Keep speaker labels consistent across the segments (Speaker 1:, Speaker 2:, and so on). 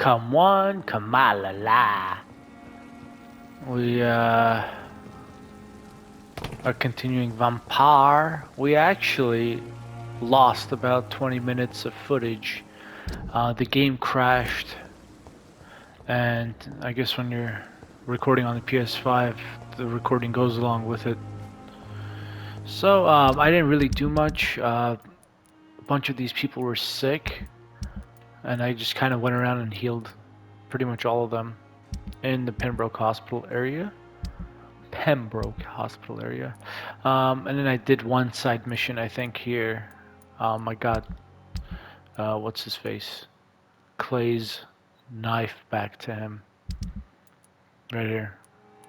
Speaker 1: Come on, Kamalala. We are continuing Vampyr. We actually lost about 20 minutes of footage. The game crashed, and I guess when you're recording on the PS5, the recording goes along with it. So I didn't really do much. A bunch of these people were sick, and I just kind of went around and healed pretty much all of them in the Pembroke Hospital area. And then I did one side mission, I think, here. I got what's his face, Clay's knife back to him right here.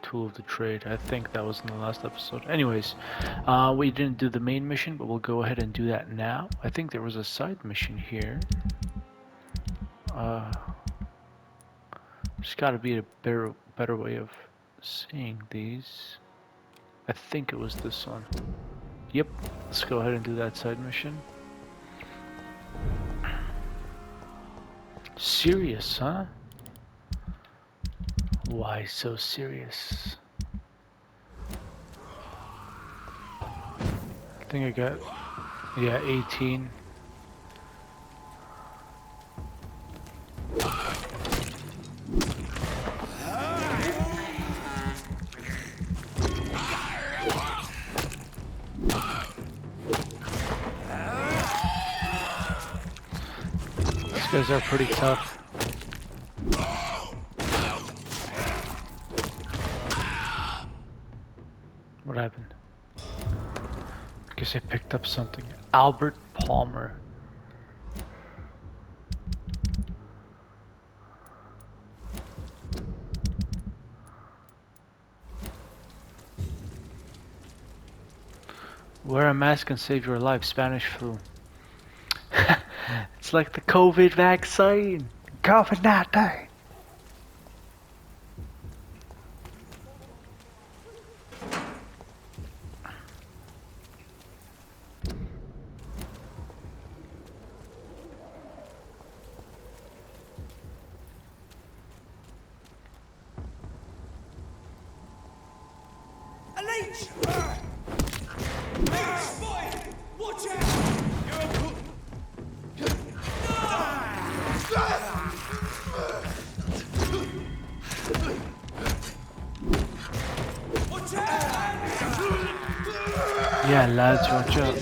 Speaker 1: Tool of the trade. I think that was in the last episode. Anyways, we didn't do the main mission, but we'll go ahead and do that now. I think there was a side mission here. There's got to be a better way of seeing these. I think it was this one. Yep, let's go ahead and do that side mission. Serious, huh? Why so serious? I think I got, yeah, 18. These guys are pretty tough. What happened? I guess I picked up something. Albert Palmer. Wear a mask and save your life. Spanish flu. It's like the COVID vaccine. COVID-19. Yeah, lads, watch out.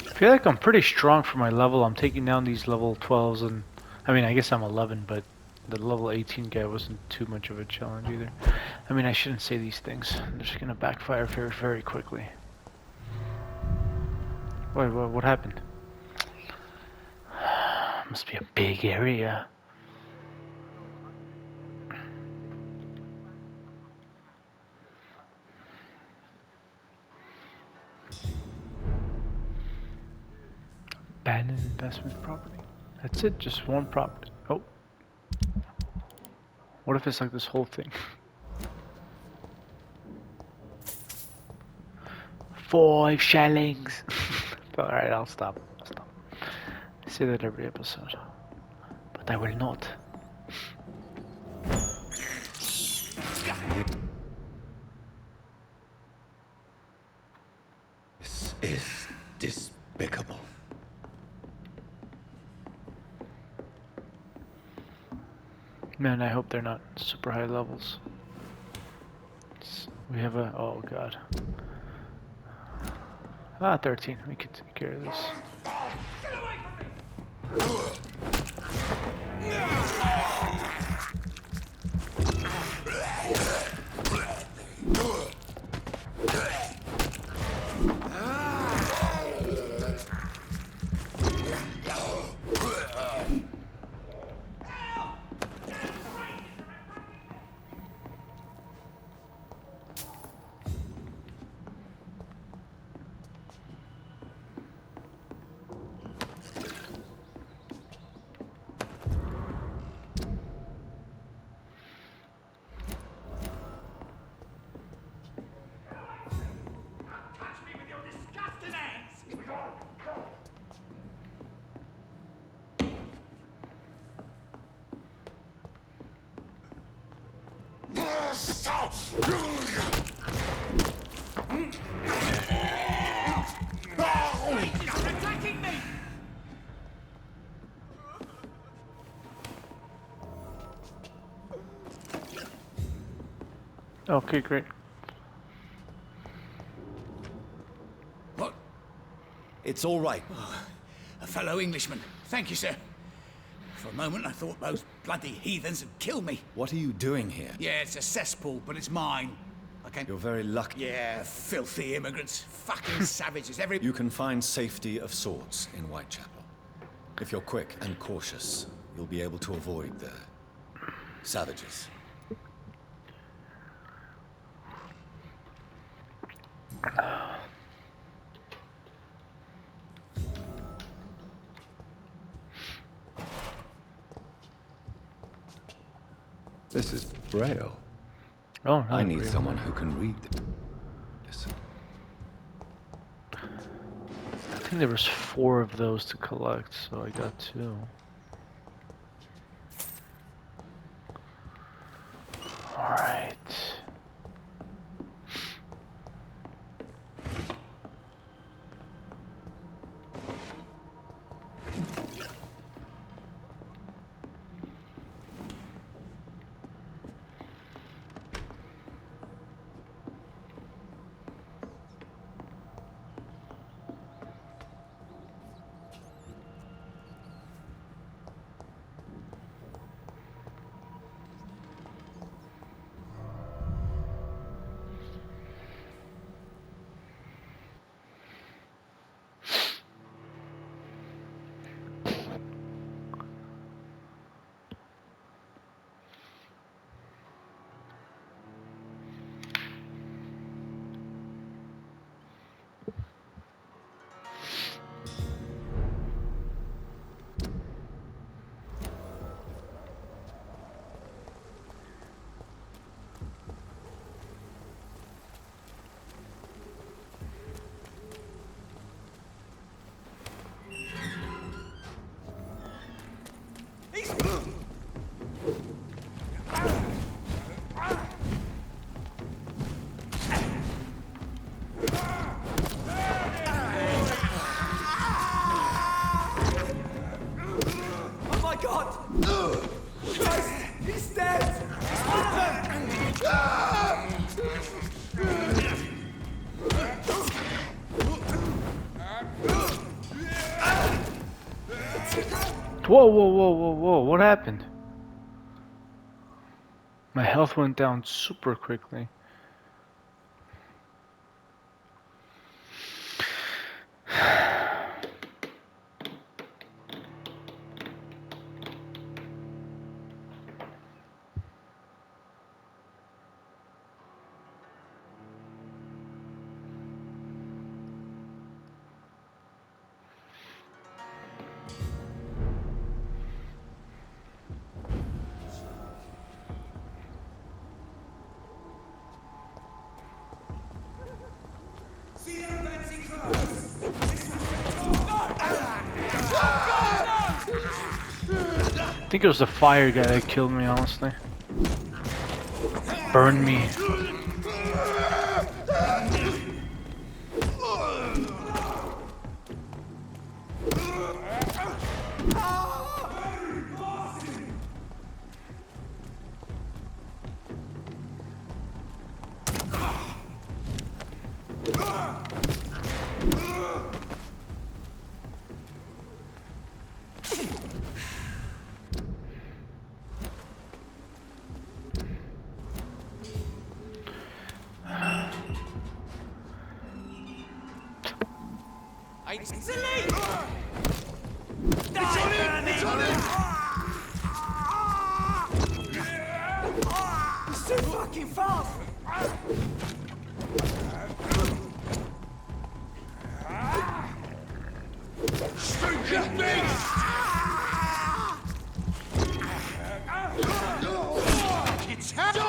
Speaker 1: I feel like I'm pretty strong for my level. I'm taking down these level 12s, and I mean, I guess I'm 11, but the level 18 guy wasn't too much of a challenge either. I mean, I shouldn't say these things. They're just gonna backfire very, very quickly. Wait, what happened? Must be a big area. Abandoned investment property. That's it, just one property. Oh. What if it's like this whole thing? 5 shillings. Alright, I'll stop. I say that every episode. But I will not.
Speaker 2: This is despicable.
Speaker 1: Man, I hope they're not super high levels. We have a... oh god. 13. We can take care of this.
Speaker 3: attacking me!
Speaker 1: Okay, great.
Speaker 3: What?
Speaker 2: It's all right.
Speaker 3: A fellow Englishman. Thank you, sir. For a moment, I thought those bloody heathens had killed me.
Speaker 2: What are you doing here?
Speaker 3: Yeah, it's a cesspool, but it's mine. I can't...
Speaker 2: You're very lucky.
Speaker 3: Yeah, filthy immigrants. Fucking savages. Every...
Speaker 2: You can find safety of sorts in Whitechapel. If you're quick and cautious, you'll be able to avoid the savages. This is Braille.
Speaker 1: Oh, no,
Speaker 2: I need
Speaker 1: really.
Speaker 2: someone who can read this.
Speaker 1: I think there was 4 of those to collect, so I got 2. All right.
Speaker 3: Oh my god! Christ! He's dead! It's one of them!
Speaker 1: Whoa, whoa, whoa, whoa, whoa! What happened? My health went down super quickly. I think it was the fire guy that killed me, honestly. Burned me.
Speaker 3: It's elite! It's on him! It's on him! He's too fucking fast! Stupid beast! It's happening!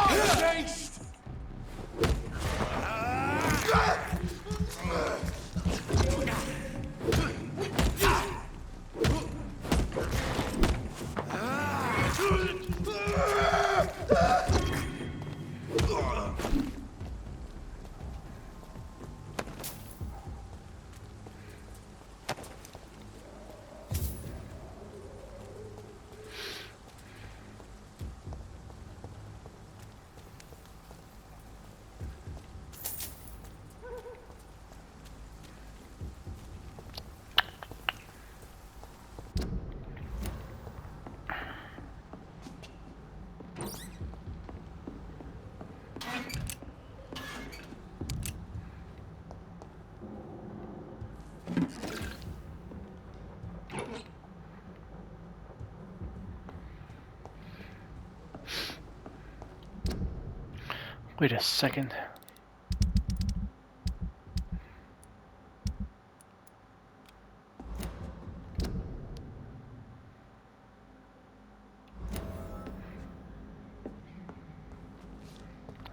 Speaker 1: Wait a second.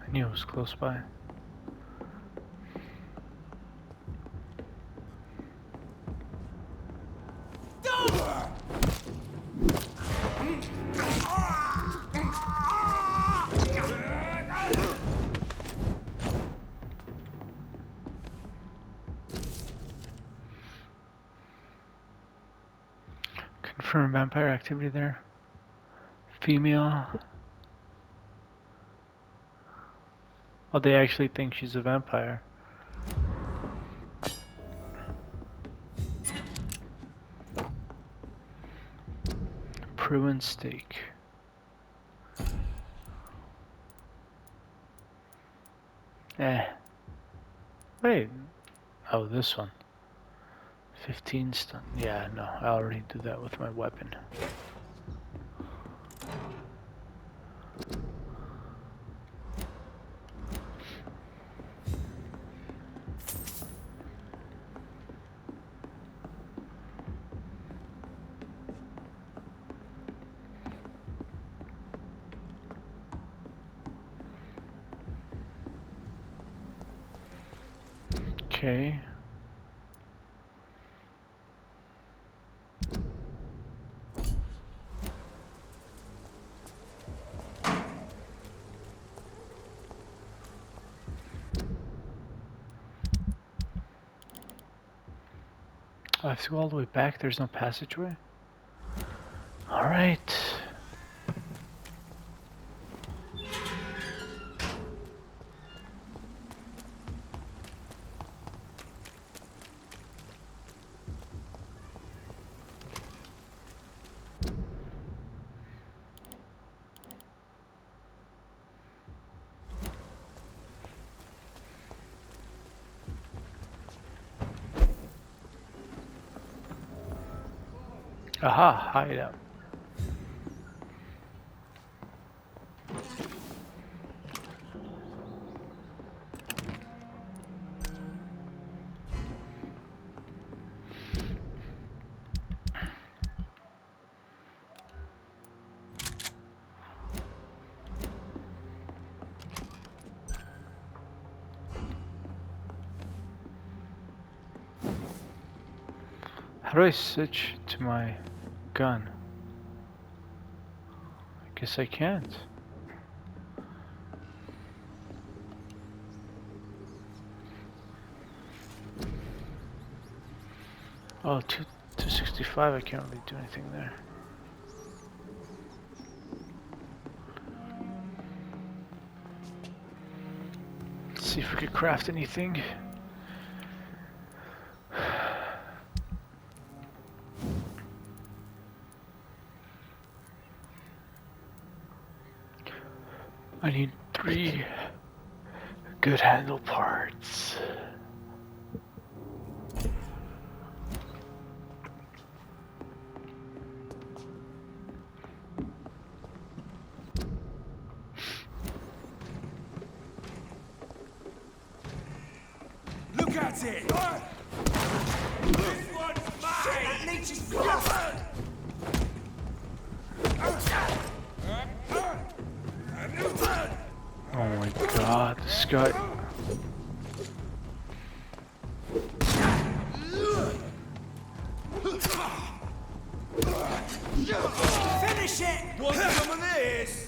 Speaker 1: I knew it was close by. Confirm vampire activity there. Female. Oh, they actually think she's a vampire. Prune steak. Wait. Oh, this one. 15 stun. Yeah, no, I already did that with my weapon. Okay. I have to go all the way back. There's no passageway. All right. Aha, hideout. How do I switch to my gun? I guess I can't. Oh, 265, I can't really do anything there. Let's see if we could craft anything. I need 3 good handle parts.
Speaker 3: Look at it! This one's mine! That leech is gone!
Speaker 1: Oh my god, this guy.
Speaker 3: Finish it! Want some of this?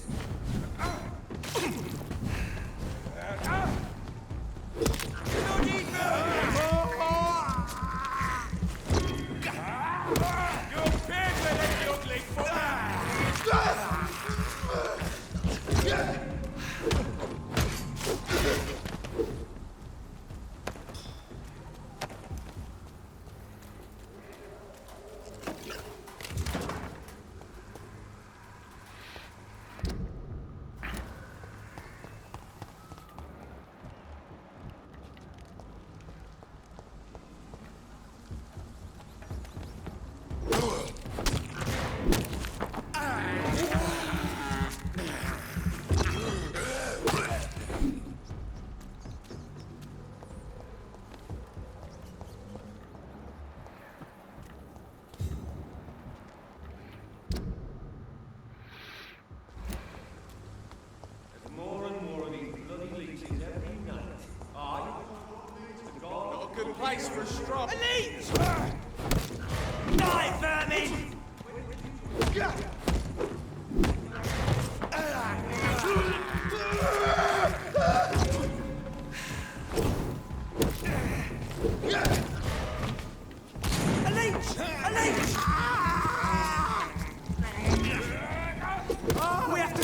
Speaker 3: place for a stroll. Elite! Die, vermin! We have to...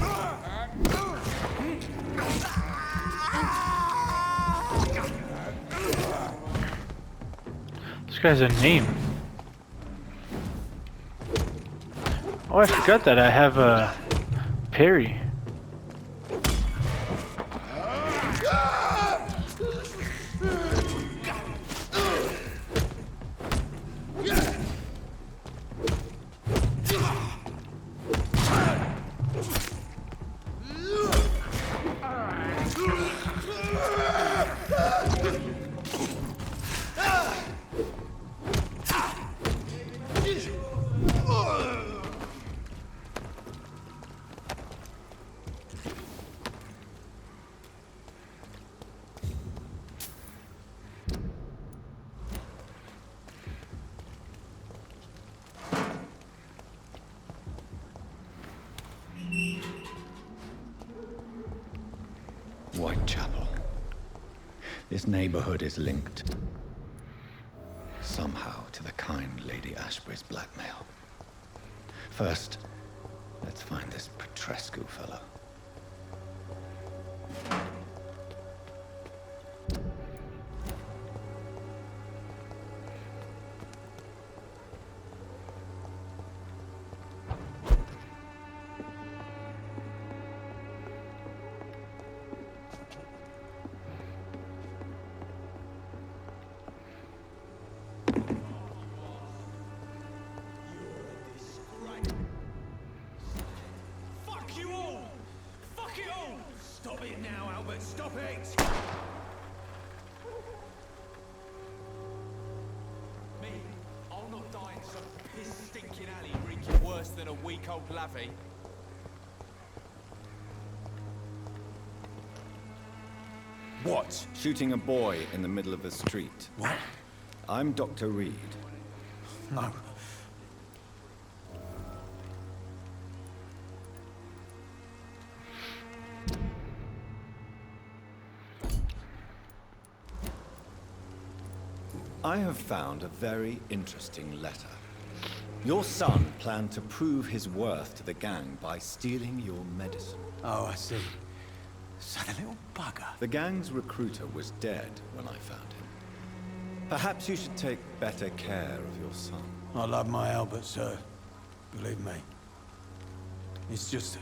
Speaker 1: This guy's a name. Oh, I forgot that I have a parry.
Speaker 2: Whitechapel. This neighborhood is linked somehow to the kind Lady Ashbury's blackmail. First, let's find this Petrescu fellow.
Speaker 3: Fuck you all! Fuck it all! Stop it now, Albert, stop it! Me? I'll not die in some piss-stinking alley reeking worse than a week-old lavvy.
Speaker 2: What? Shooting a boy in the middle of the street.
Speaker 3: What?
Speaker 2: I'm Dr. Reed.
Speaker 3: No.
Speaker 2: I have found a very interesting letter. Your son planned to prove his worth to the gang by stealing your medicine.
Speaker 3: Oh, I see. So the little bugger.
Speaker 2: The gang's recruiter was dead when I found him. Perhaps you should take better care of your son.
Speaker 3: I love my Albert, sir. Believe me. It's just...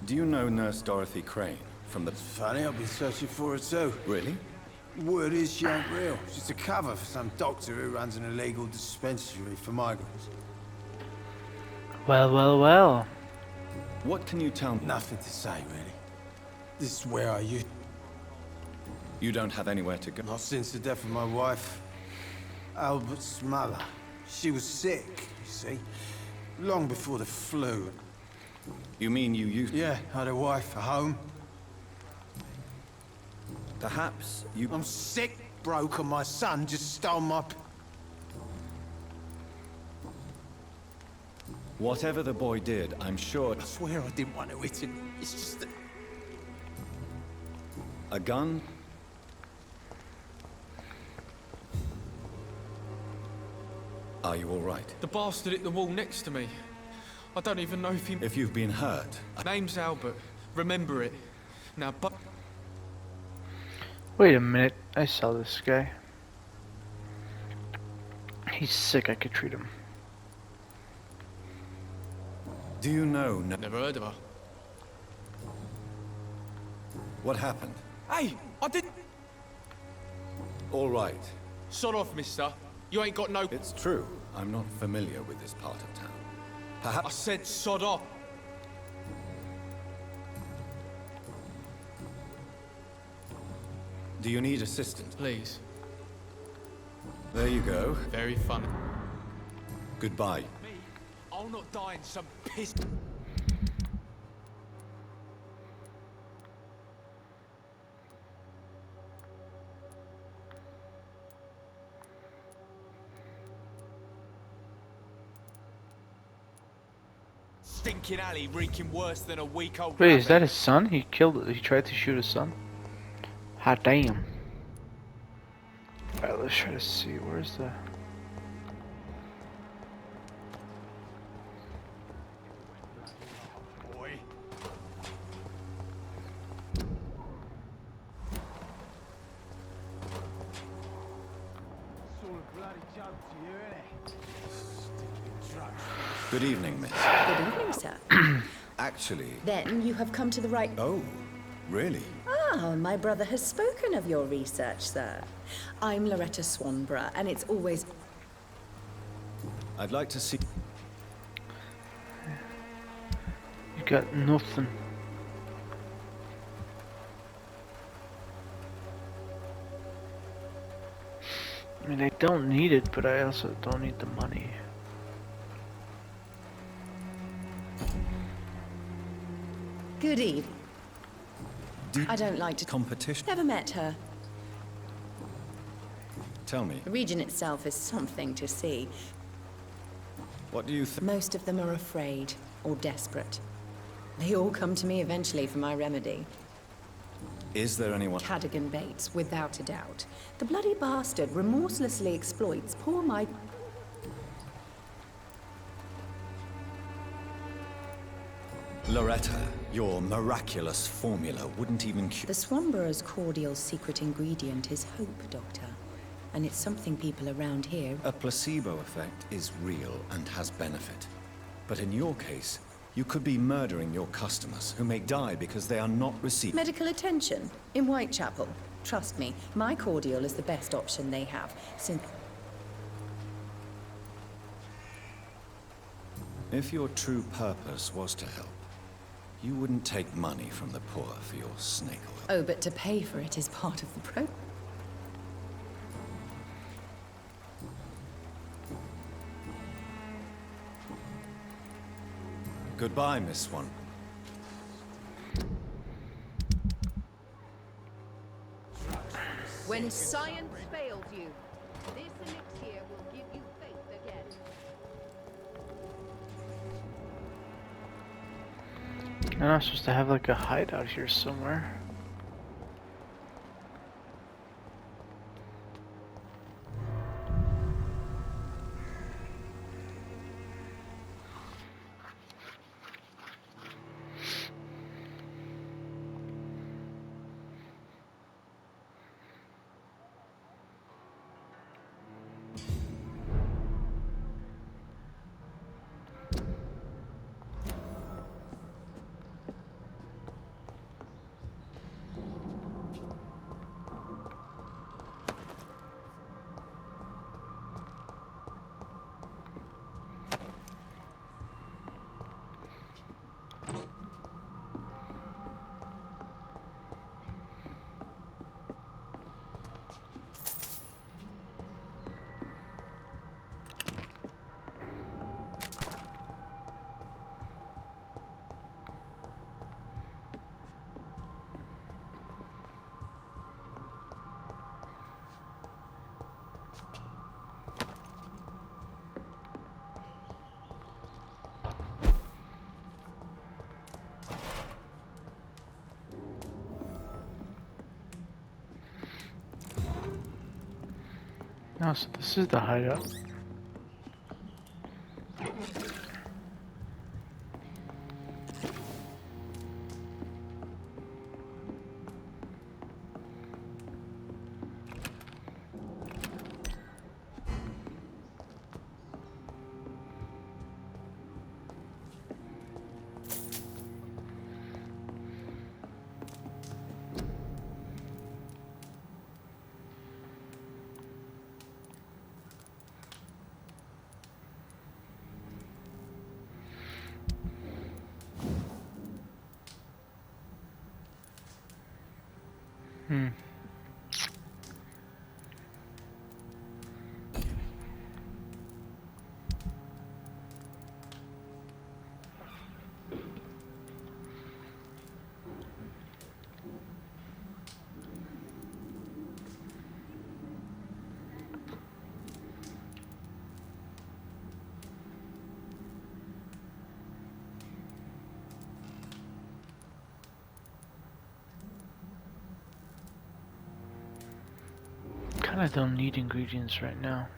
Speaker 2: Do you know Nurse Dorothy Crane from the...
Speaker 3: Funny, I've been searching for her too.
Speaker 2: Really?
Speaker 3: Word is she ain't real. She's a cover for some doctor who runs an illegal dispensary for migrants.
Speaker 1: Well, well, well.
Speaker 2: What can you tell me?
Speaker 3: Nothing to say, really. This is where I used...
Speaker 2: You don't have anywhere to go?
Speaker 3: Not since the death of my wife, Albert's mother. She was sick, you see. Long before the flu.
Speaker 2: You mean you used...
Speaker 3: Yeah, had a wife, a home.
Speaker 2: Perhaps you...
Speaker 3: I'm sick, broke, and my son just stole my...
Speaker 2: Whatever the boy did, I'm sure...
Speaker 3: I swear I didn't want to hit him. It's just that...
Speaker 2: A gun? Are you all right?
Speaker 4: The bastard hit the wall next to me. I don't even know if he...
Speaker 2: If you've been hurt...
Speaker 4: Name's Albert. Remember it. Now, but...
Speaker 1: Wait a minute. I saw this guy. He's sick. I could treat him.
Speaker 2: Do you know...
Speaker 4: Never heard of her.
Speaker 2: What happened?
Speaker 4: Hey, I didn't...
Speaker 2: All right.
Speaker 4: Sod off, mister. You ain't got no...
Speaker 2: It's true. I'm not familiar with this part of town.
Speaker 4: I
Speaker 2: Perhaps...
Speaker 4: said sod off.
Speaker 2: Do you need assistance?
Speaker 4: Please.
Speaker 2: There you go.
Speaker 4: Very funny.
Speaker 2: Goodbye.
Speaker 4: I'll not die in some piss. Stinking alley reeking worse than a week-old
Speaker 1: Wait, is that
Speaker 4: rabbit.
Speaker 1: his son? He tried to shoot his son? Hot damn. Alright, let's try to see. Where's the...
Speaker 3: Boy. It's all a bloody joke to you, innit? Stupid drugs.
Speaker 2: Good evening, miss.
Speaker 5: Good evening, sir.
Speaker 2: Actually...
Speaker 5: Then you have come to the right...
Speaker 2: Oh, really?
Speaker 5: Ah, my brother has spoken of your research, sir. I'm Loretta Swanborough, and it's always...
Speaker 2: I'd like to see...
Speaker 1: You got nothing. I mean, I don't need it, but I also don't need the money.
Speaker 5: Good evening. I don't like to...
Speaker 2: Competition?
Speaker 5: Never met her.
Speaker 2: Tell me,
Speaker 5: The region itself is something to see.
Speaker 2: what do you think?
Speaker 5: Most of them are afraid or desperate. They all come to me eventually for my remedy.
Speaker 2: Is there anyone...
Speaker 5: Cadogan Bates, without a doubt. The bloody bastard remorselessly exploits poor my...
Speaker 2: Loretta, your miraculous formula wouldn't even cure...
Speaker 5: The Swanborough's cordial secret ingredient is hope, Doctor. And it's something people around here...
Speaker 2: A placebo effect is real and has benefit. But in your case, you could be murdering your customers who may die because they are not receiving...
Speaker 5: Medical attention in Whitechapel. Trust me, my cordial is the best option they have, since...
Speaker 2: If your true purpose was to help, you wouldn't take money from the poor for your snake oil.
Speaker 5: Oh, but to pay for it is part of the pro...
Speaker 2: Goodbye, Miss Swan.
Speaker 6: When science fails you, this elixir will give you faith again.
Speaker 1: I'm not supposed to have like a hideout here somewhere. No, so this is the hideout. Kinda don't need ingredients right now.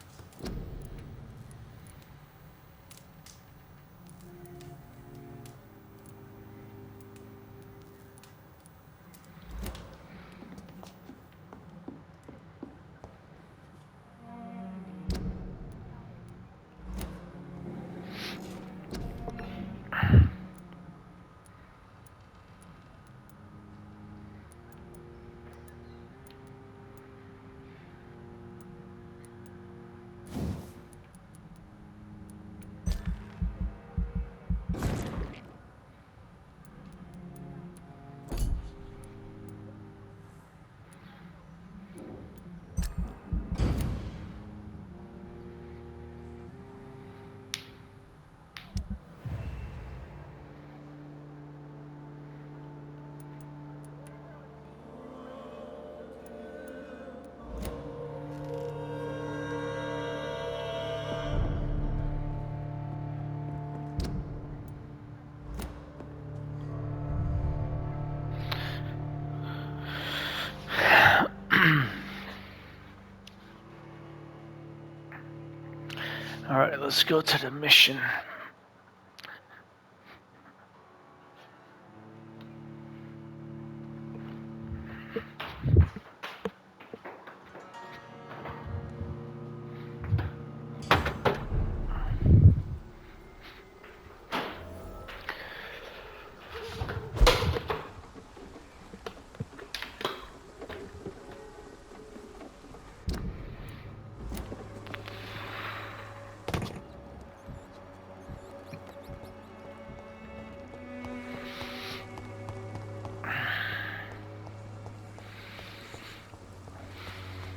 Speaker 1: Alright, let's go to the mission.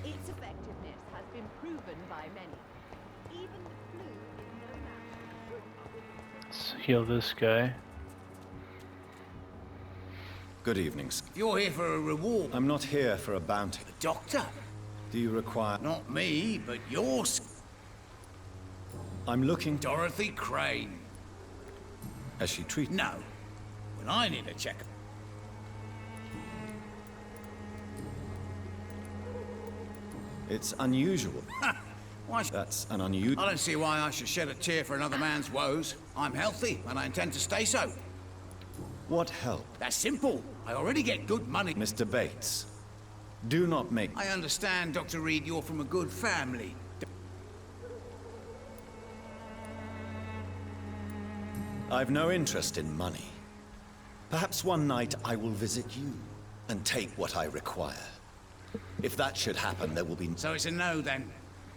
Speaker 6: Its effectiveness has been proven by many. Even the flu is no match.
Speaker 1: Let's heal this guy.
Speaker 2: Good evening, sir.
Speaker 7: You're here for a reward.
Speaker 2: I'm not here for a bounty.
Speaker 7: Doctor?
Speaker 2: Do you require...
Speaker 7: Not me, but yours.
Speaker 2: I'm looking...
Speaker 7: Dorothy Crane.
Speaker 2: Has she treated...
Speaker 7: No. When I need a checkup.
Speaker 2: It's unusual.
Speaker 7: Why
Speaker 2: That's an unusual...
Speaker 7: I don't see why I should shed a tear for another man's woes. I'm healthy, and I intend to stay so.
Speaker 2: What help?
Speaker 7: That's simple. I already get good money.
Speaker 2: Mr. Bates, do not make...
Speaker 7: I understand, Dr. Reed, you're from a good family.
Speaker 2: I've no interest in money. Perhaps one night I will visit you and take what I require. If that should happen, there will be...
Speaker 7: So it's a no, then.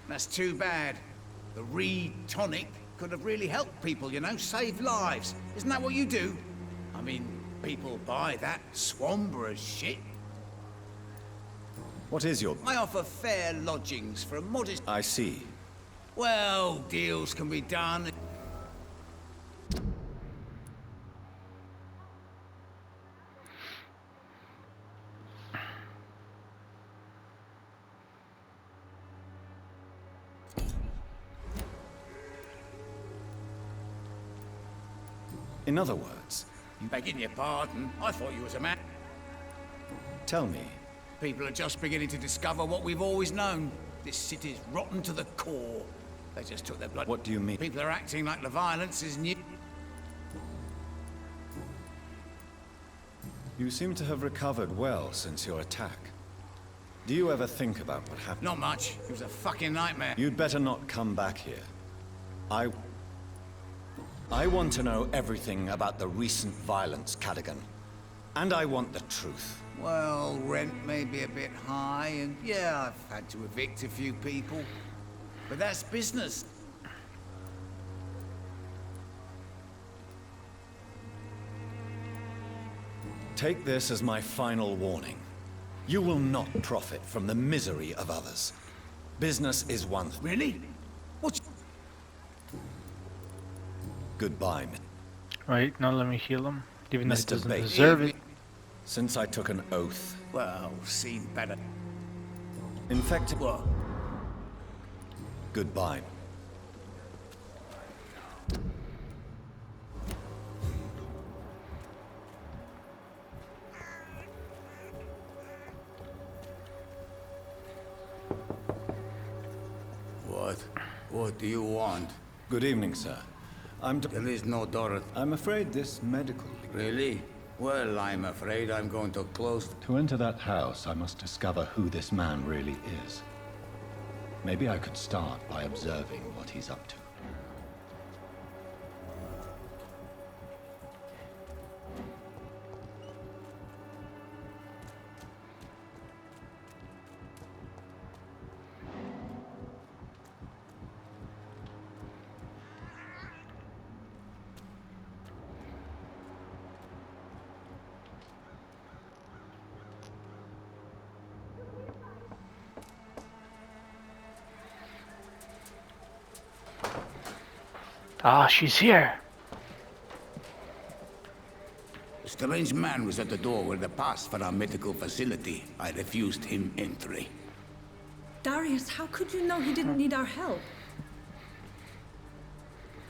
Speaker 7: That's too bad. The Reed tonic could have really helped people, you know, save lives. Isn't that what you do? I mean, people buy that Swanborough shit.
Speaker 2: What is your...
Speaker 7: I offer fair lodgings for a modest...
Speaker 2: I see.
Speaker 7: Well, deals can be done.
Speaker 2: In other words,
Speaker 7: Begging your pardon, I thought you was a man.
Speaker 2: tell me,
Speaker 7: People are just beginning to discover what we've always known. This city's rotten to the core. They just took their blood.
Speaker 2: what do you mean?
Speaker 7: People are acting like the violence is new.
Speaker 2: You seem to have recovered well since your attack. Do you ever think about what happened?
Speaker 7: Not much. It was a fucking nightmare.
Speaker 2: You'd better not come back here. I want to know everything about the recent violence, Cadogan. And I want the truth.
Speaker 7: Well, rent may be a bit high, and yeah, I've had to evict a few people. But that's business.
Speaker 2: Take this as my final warning. You will not profit from the misery of others. Business is one thing.
Speaker 7: Really? What's...
Speaker 2: Goodbye,
Speaker 1: Right, now let me heal him. Even though he
Speaker 2: Mr.
Speaker 1: doesn't
Speaker 2: Bates.
Speaker 1: deserve it.
Speaker 2: Since I took an oath,
Speaker 7: Well, seen better.
Speaker 2: infected...
Speaker 7: What?
Speaker 2: Goodbye.
Speaker 7: What do you want?
Speaker 2: Good evening, sir.
Speaker 7: There is no Dorothy.
Speaker 2: I'm afraid this medical...
Speaker 7: Really? Well, I'm afraid I'm going to close...
Speaker 8: To enter that house, I must discover who this man really is. Maybe I could start by observing what he's up to.
Speaker 1: Ah, she's here.
Speaker 7: A strange man was at the door with a pass for our medical facility. I refused him entry.
Speaker 5: Darius, how could you know he didn't need our help?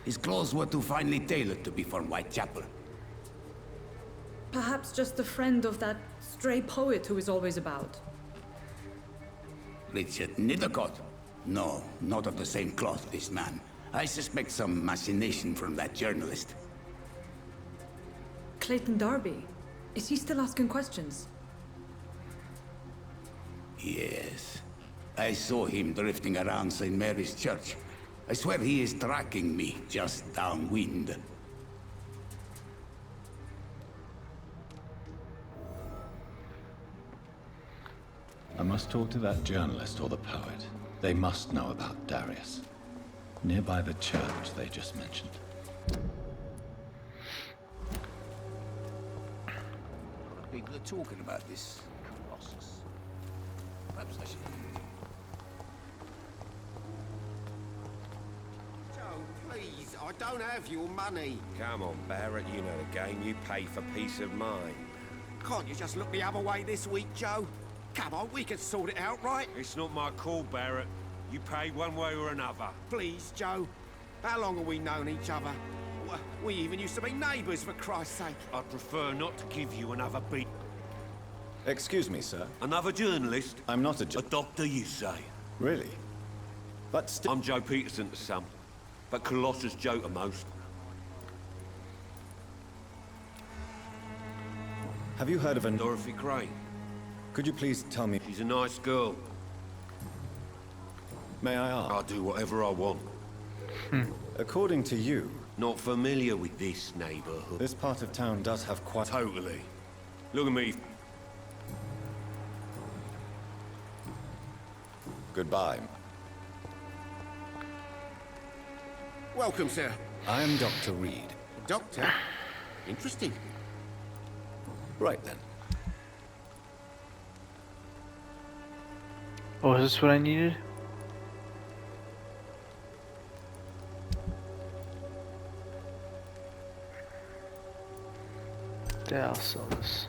Speaker 7: His clothes were too finely tailored to be from Whitechapel.
Speaker 5: Perhaps just a friend of that stray poet who is always about.
Speaker 7: Richard Nithercott? No, not of the same cloth, this man. I suspect some machination from that journalist.
Speaker 5: Clayton Darby. Is he still asking questions?
Speaker 7: Yes. I saw him drifting around St. Mary's Church. I swear he is tracking me, just downwind.
Speaker 8: I must talk to that journalist or the poet. They must know about Darius. Nearby the church they just mentioned.
Speaker 7: People are talking about this Colossus. Perhaps I should...
Speaker 9: Joe, please, I don't have your money.
Speaker 10: Come on, Barrett, you know the game. You pay for peace of mind.
Speaker 9: Can't you just look the other way this week, Joe? Come on, we can sort it out, right?
Speaker 10: It's not my call, Barrett. You pay one way or another.
Speaker 9: Please, Joe. How long have we known each other? We even used to be neighbours, for Christ's sake.
Speaker 10: I'd prefer not to give you another beat.
Speaker 2: Excuse me, sir.
Speaker 10: Another journalist?
Speaker 2: I'm not a
Speaker 10: A doctor, you say?
Speaker 2: Really? But still...
Speaker 10: I'm Joe Peterson to some, but Colossus Joe to most.
Speaker 2: Have you heard of an...
Speaker 10: Dorothy Crane.
Speaker 2: Could you please tell me...
Speaker 10: She's a nice girl.
Speaker 2: May I ask?
Speaker 10: I'll do whatever I want.
Speaker 2: According to you,
Speaker 10: Not familiar with this neighborhood.
Speaker 2: this part of town does have quite...
Speaker 10: Totally. Look at me.
Speaker 2: Goodbye.
Speaker 9: Welcome, sir.
Speaker 2: I am Dr. Reed.
Speaker 9: Doctor? Interesting.
Speaker 2: Right then.
Speaker 1: Oh, is this what I needed? Yeah, I'll sell this.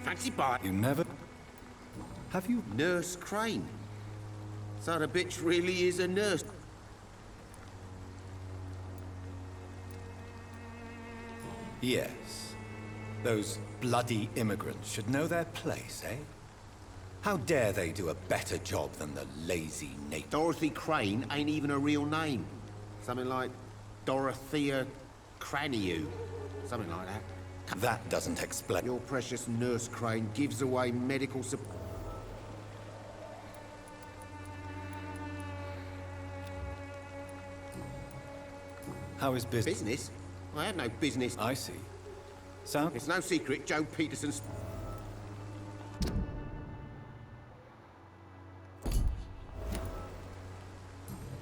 Speaker 9: Fancy buy.
Speaker 2: You never... Have you...
Speaker 9: Nurse Crane. So the bitch really is a nurse.
Speaker 2: Yes. Those bloody immigrants should know their place, eh? How dare they do a better job than the lazy native?
Speaker 9: Dorothy Crane ain't even a real name. Something like Dorothea Craniu. Something like that.
Speaker 2: That doesn't explain...
Speaker 9: Your precious Nurse Crane gives away medical support.
Speaker 2: How is business?
Speaker 9: Business? I have no business.
Speaker 2: I see. Sound...
Speaker 9: It's no secret Joe Peterson's...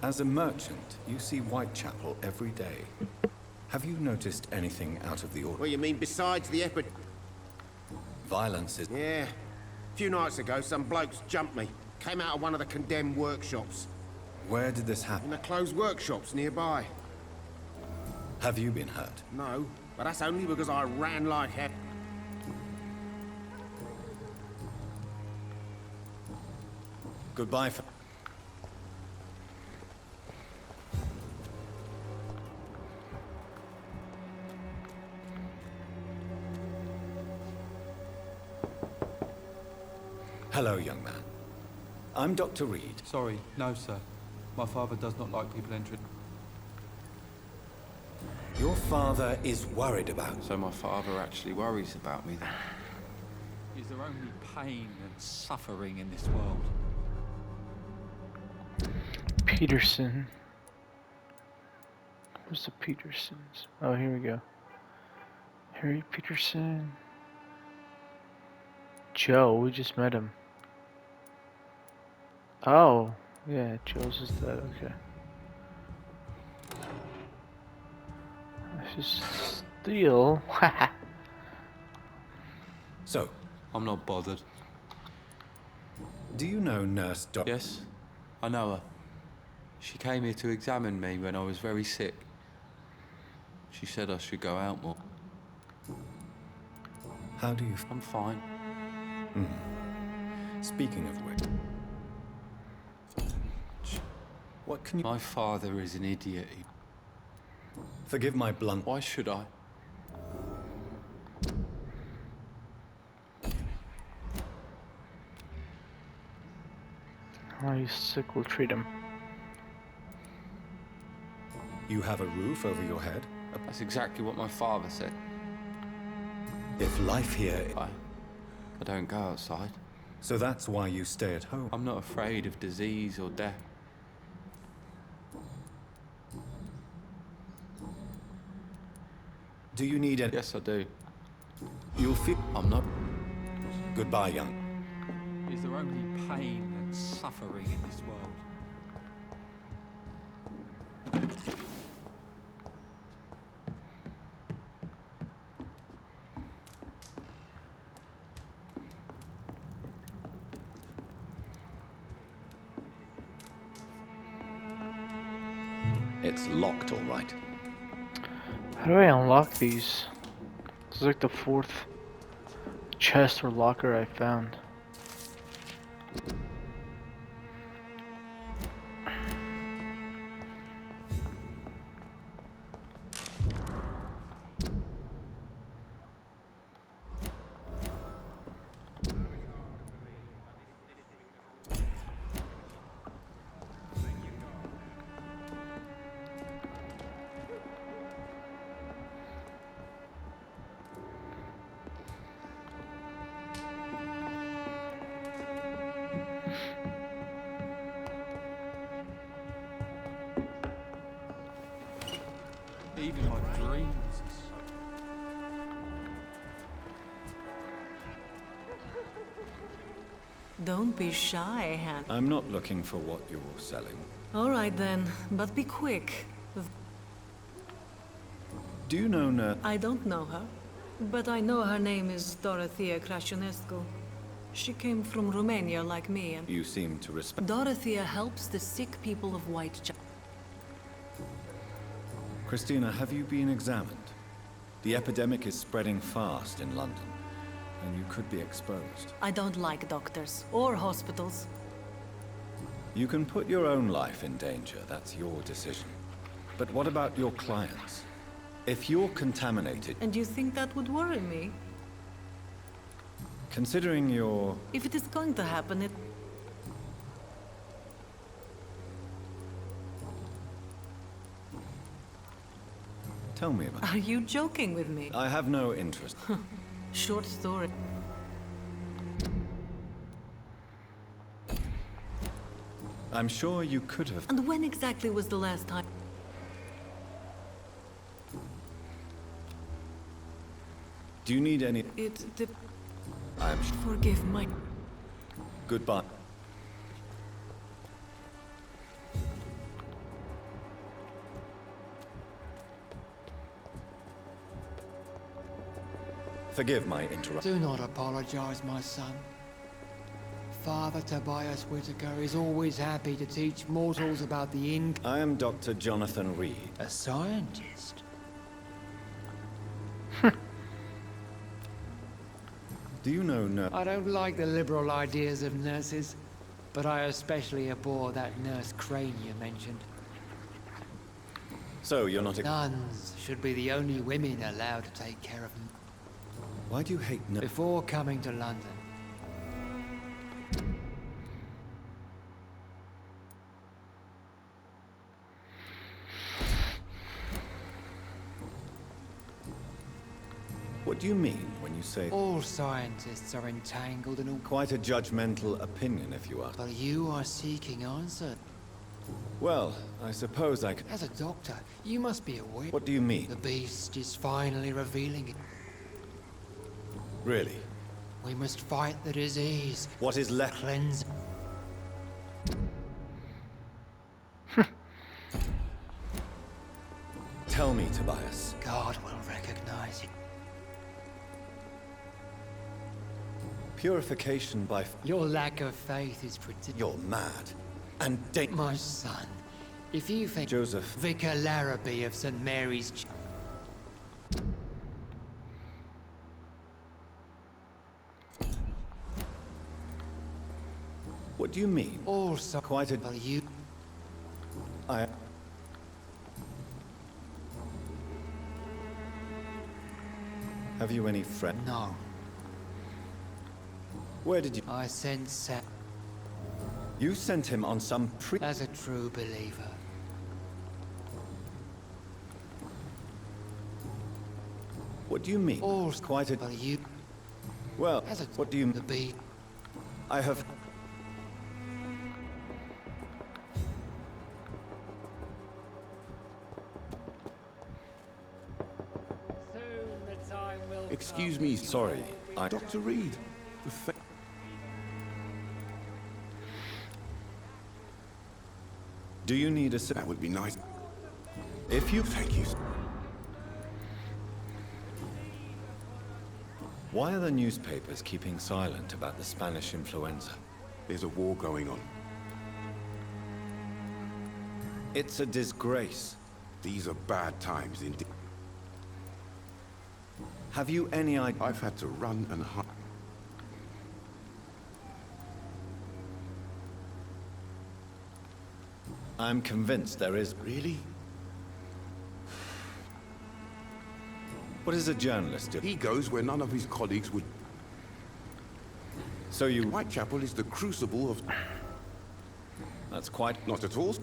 Speaker 2: As a merchant, you see Whitechapel every day. Have you noticed anything out of the
Speaker 9: What
Speaker 2: ordinary?
Speaker 9: you mean besides the
Speaker 2: Violence is...
Speaker 9: Yeah. A few nights ago, some blokes jumped me. Came out of one of the condemned workshops.
Speaker 2: Where did this
Speaker 9: In
Speaker 2: happen?
Speaker 9: the closed workshops nearby.
Speaker 2: Have you been hurt?
Speaker 9: No, but that's only because I ran like hell.
Speaker 2: Goodbye for... Hello, young man. I'm Dr. Reed.
Speaker 11: Sorry, no, sir. My father does not like people entering.
Speaker 2: Your father is worried about...
Speaker 10: So my father actually worries about me then?
Speaker 11: Is there only pain and suffering in this world?
Speaker 1: Peterson. Who's the Petersons? Oh, here we go. Harry Peterson. Joe, we just met him. Oh, yeah, Joe's his dad, okay. This is steal.
Speaker 2: So,
Speaker 11: I'm not bothered.
Speaker 2: do you know Nurse Doc?
Speaker 11: Yes, I know her. She came here to examine me when I was very sick. She said I should go out more.
Speaker 2: How do you...
Speaker 11: I'm fine.
Speaker 2: Speaking of which... What can you...
Speaker 11: My father is an idiot.
Speaker 2: Forgive my blunt...
Speaker 11: Why should I?
Speaker 1: Oh, he's sick, we'll treat him.
Speaker 2: You have a roof over your head?
Speaker 11: That's exactly what my father said.
Speaker 2: If life here...
Speaker 11: I don't go outside.
Speaker 2: So that's why you stay at home?
Speaker 11: I'm not afraid of disease or death.
Speaker 2: Do you need any...
Speaker 11: Yes, I do.
Speaker 2: You'll feel...
Speaker 11: I'm not.
Speaker 2: Goodbye, young.
Speaker 11: Is there only pain and suffering in this world?
Speaker 2: It's locked, all right.
Speaker 1: How do I unlock these? This is like the 4th chest or locker I found.
Speaker 11: Even my dreams.
Speaker 12: Don't be shy, Han.
Speaker 2: I'm not looking for what you're selling.
Speaker 12: All right then, but be quick.
Speaker 2: Do you know Nurse...
Speaker 12: I don't know her, but I know her name is Dorothea Crasionescu. She came from Romania like me and...
Speaker 2: You seem to respect...
Speaker 12: Dorothea helps the sick people of Whitechapel.
Speaker 2: Christina, have you been examined? The epidemic is spreading fast in London, and you could be exposed.
Speaker 12: I don't like doctors or hospitals.
Speaker 2: You can put your own life in danger, that's your decision. But what about your clients? If you're contaminated...
Speaker 12: And you think that would worry me?
Speaker 2: Considering your...
Speaker 12: If it is going to happen, it...
Speaker 2: Tell me about it.
Speaker 12: Are you joking with me?
Speaker 2: I have no interest.
Speaker 12: Short story.
Speaker 2: I'm sure you could have...
Speaker 12: And when exactly was the last time?
Speaker 2: Do you need any... I'm...
Speaker 12: Forgive my...
Speaker 2: Goodbye. Forgive my interruption.
Speaker 13: Do not apologize, my son. Father Tobias Whitaker is always happy to teach mortals about the
Speaker 2: I am Dr. Jonathan Reed.
Speaker 13: A scientist?
Speaker 2: Do you know
Speaker 13: I don't like the liberal ideas of nurses, but I especially abhor that nurse Crane you mentioned.
Speaker 2: So, you're not...
Speaker 13: Nuns should be the only women allowed to take care of them.
Speaker 2: Why do you hate...
Speaker 13: Before coming to London,
Speaker 2: What do you mean when you say...
Speaker 13: All scientists are entangled in all...
Speaker 2: Quite a judgmental opinion, if you ask.
Speaker 13: But you are seeking answer.
Speaker 2: Well, I suppose I can...
Speaker 13: As a doctor, you must be aware...
Speaker 2: What do you mean?
Speaker 13: The beast is finally revealing it.
Speaker 2: Really?
Speaker 13: We must fight the disease.
Speaker 2: What is left?
Speaker 13: Cleanse...
Speaker 2: Tell me, Tobias.
Speaker 13: God will recognize it.
Speaker 2: Purification by...
Speaker 13: Your lack of faith is pretty...
Speaker 2: You're mad. And
Speaker 13: My son, if you think...
Speaker 2: Joseph...
Speaker 13: Vicar Larrabee of St. Mary's...
Speaker 2: What do you mean?
Speaker 13: Also...
Speaker 2: Quite a...
Speaker 13: Well, you...
Speaker 2: I... Have you any friend?
Speaker 13: No.
Speaker 2: Where did you...
Speaker 13: I sent Sam...
Speaker 2: You sent him on some
Speaker 13: As a true believer.
Speaker 2: What do you mean?
Speaker 13: All
Speaker 2: Quite a...
Speaker 13: Well, you...
Speaker 2: Well,
Speaker 13: As a...
Speaker 2: what do you...
Speaker 13: The beast...
Speaker 2: I have...
Speaker 10: Excuse me,
Speaker 2: Sorry, I...
Speaker 10: Dr. Reed.
Speaker 2: Do you need a...
Speaker 10: That would be nice.
Speaker 2: If you...
Speaker 10: Thank you.
Speaker 2: Why are the newspapers keeping silent about the Spanish influenza?
Speaker 10: There's a war going on.
Speaker 2: It's a disgrace.
Speaker 10: These are bad times indeed.
Speaker 2: Have you any idea?
Speaker 10: I've had to run and hide.
Speaker 2: I'm convinced there is...
Speaker 10: Really?
Speaker 2: What does a journalist do?
Speaker 10: He goes where none of his colleagues would.
Speaker 2: So you...
Speaker 10: Whitechapel is the crucible of...
Speaker 2: That's quite...
Speaker 10: Not at all.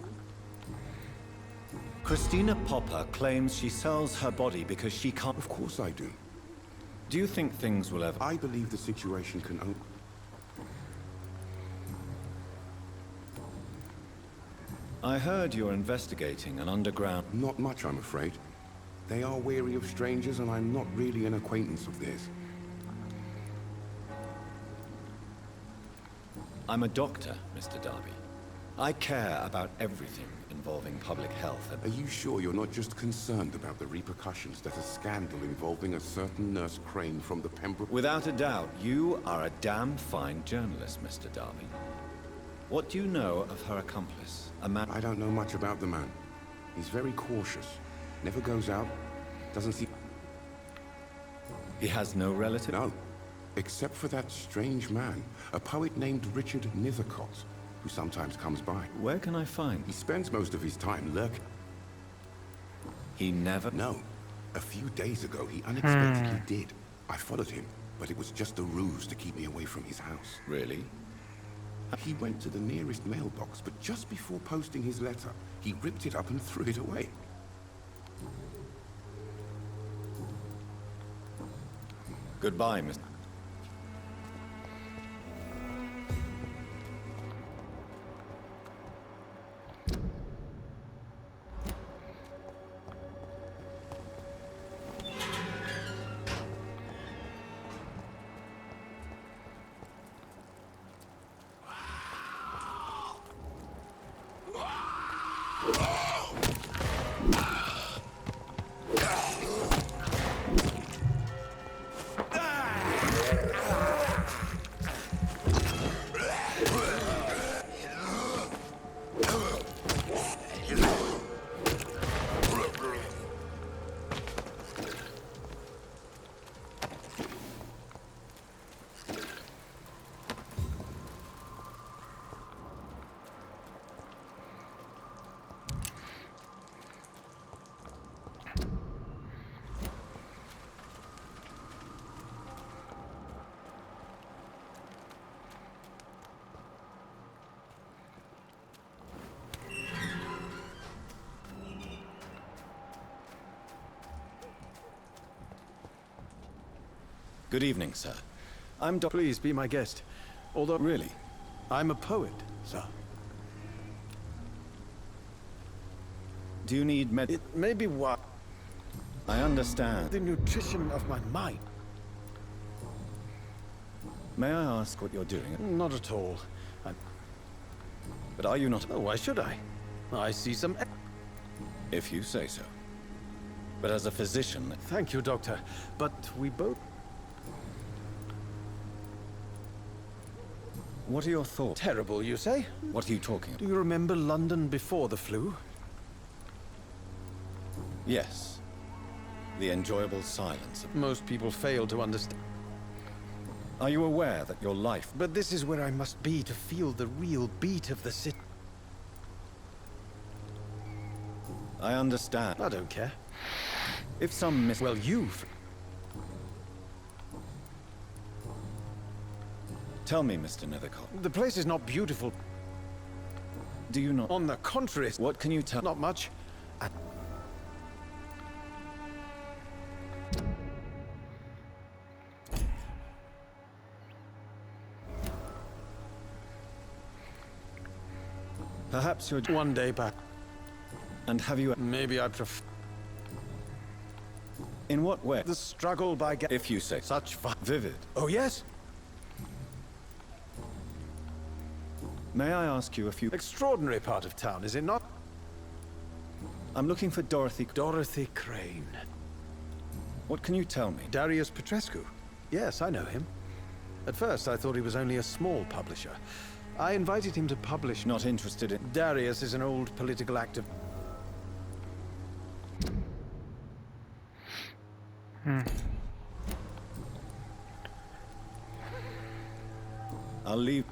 Speaker 2: Christina Popper claims she sells her body because she can't...
Speaker 10: Of course I do.
Speaker 2: Do you think things will ever...
Speaker 10: I believe the situation can only...
Speaker 2: I heard you're investigating an underground...
Speaker 10: Not much, I'm afraid. They are wary of strangers, and I'm not really an acquaintance of theirs.
Speaker 2: I'm a doctor, Mr. Darby. I care about everything involving public health.
Speaker 10: Are you sure you're not just concerned about the repercussions that a scandal involving a certain Nurse Crane from the Pembroke...
Speaker 2: Without a doubt, you are a damn fine journalist, Mr. Darby. What do you know of her accomplice? A man...
Speaker 10: I don't know much about the man. He's very cautious. Never goes out. Doesn't see...
Speaker 2: He has no relative?
Speaker 10: No. Except for that strange man, a poet named Richard Nethercott, who sometimes comes by.
Speaker 2: Where can I find?
Speaker 10: He spends most of his time lurking.
Speaker 2: He never...
Speaker 10: No. A few days ago, he unexpectedly did. I followed him, but it was just a ruse to keep me away from his house.
Speaker 2: Really?
Speaker 10: He went to the nearest mailbox, but just before posting his letter, he ripped it up and threw it away.
Speaker 2: Goodbye, Mr. Good evening, sir.
Speaker 14: Please be my guest. Although...
Speaker 2: Really?
Speaker 14: I'm a poet, sir.
Speaker 2: Do you need
Speaker 14: It may be what...
Speaker 2: I understand.
Speaker 14: The nutrition of my mind.
Speaker 2: May I ask what you're doing?
Speaker 14: Not at all.
Speaker 2: But are you not...
Speaker 14: Oh, why should I? I see some...
Speaker 2: If you say so. But as a physician...
Speaker 14: Thank you, Doctor. But we both...
Speaker 2: What are your thoughts?
Speaker 14: Terrible, you say?
Speaker 2: What are you talking about?
Speaker 14: Do you remember London before the flu?
Speaker 2: Yes. The enjoyable silence of...
Speaker 14: Most people fail to understand.
Speaker 2: Are you aware that your life...
Speaker 14: But this is where I must be to feel the real beat of the city.
Speaker 2: I understand.
Speaker 14: I don't care.
Speaker 2: If some
Speaker 14: Well, you've...
Speaker 2: Tell me, Mr. Nethercott.
Speaker 14: The place is not beautiful.
Speaker 2: Do you not...
Speaker 14: On the contrary...
Speaker 2: What can you tell...
Speaker 14: Not much.
Speaker 2: Perhaps you're...
Speaker 14: One day back.
Speaker 2: And have you...
Speaker 14: Maybe I prefer...
Speaker 2: In what way?
Speaker 14: The struggle by...
Speaker 2: If you say...
Speaker 14: Such
Speaker 2: vivid.
Speaker 14: Oh, yes?
Speaker 2: May I ask you a few...
Speaker 14: Extraordinary part of town, is it not?
Speaker 2: I'm looking for Dorothy...
Speaker 14: Dorothy Crane.
Speaker 2: What can you tell me?
Speaker 14: Darius Petrescu. Yes, I know him. At first, I thought he was only a small publisher. I invited him to publish...
Speaker 2: Not interested in...
Speaker 14: Darius is an old political activist.
Speaker 2: I'll leave...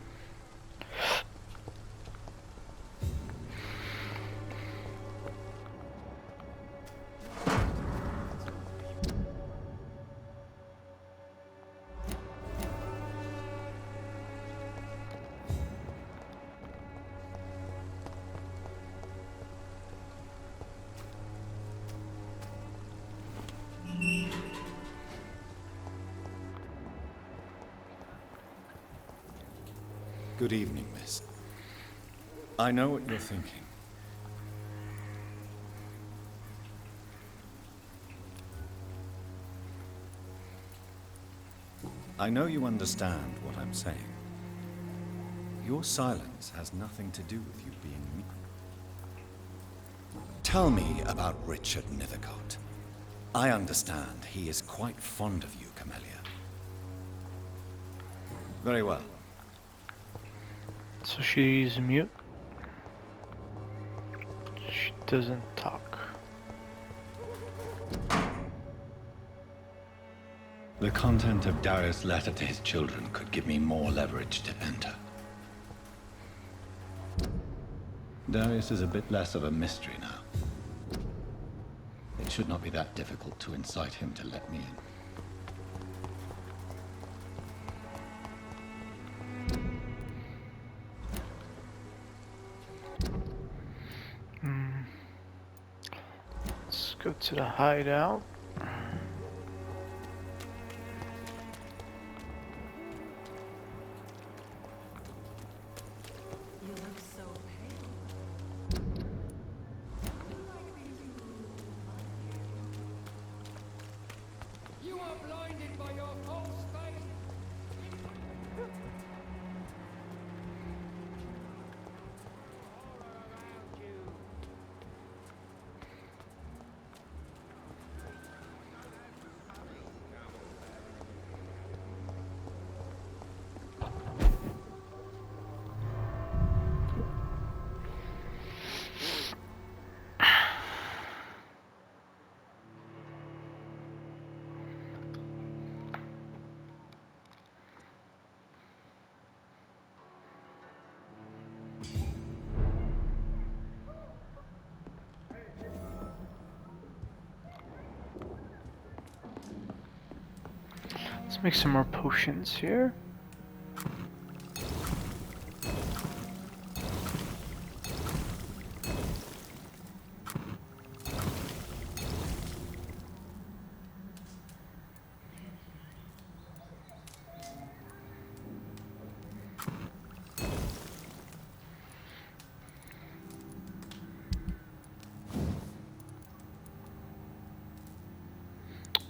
Speaker 2: Good evening, miss. I know what you're thinking. I know you understand what I'm saying. Your silence has nothing to do with you being me. Tell me about Richard Nethercott. I understand he is quite fond of you, Camellia. Very well.
Speaker 1: So she's mute. She doesn't talk.
Speaker 8: The content of Darius' letter to his children could give me more leverage to enter. Darius is a bit less of a mystery now. It should not be that difficult to incite him to let me in.
Speaker 1: Let's go to the hideout.
Speaker 12: You look so pale.
Speaker 13: You are blinded by your false faith.
Speaker 1: Let's make some more potions here.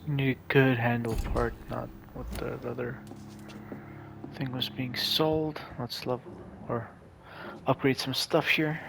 Speaker 1: You need a good handle part, not what the other thing was being sold. Let's level or upgrade some stuff here.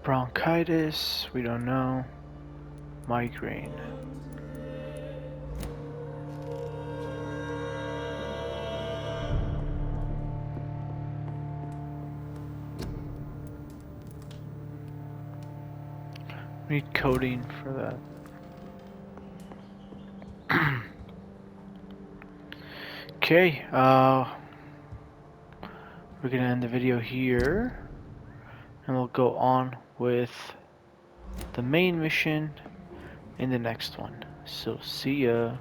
Speaker 1: Bronchitis, we don't know. Migraine. We need codeine for that. Okay, we're gonna end the video here, and we'll go on with the main mission in the next one. So see ya.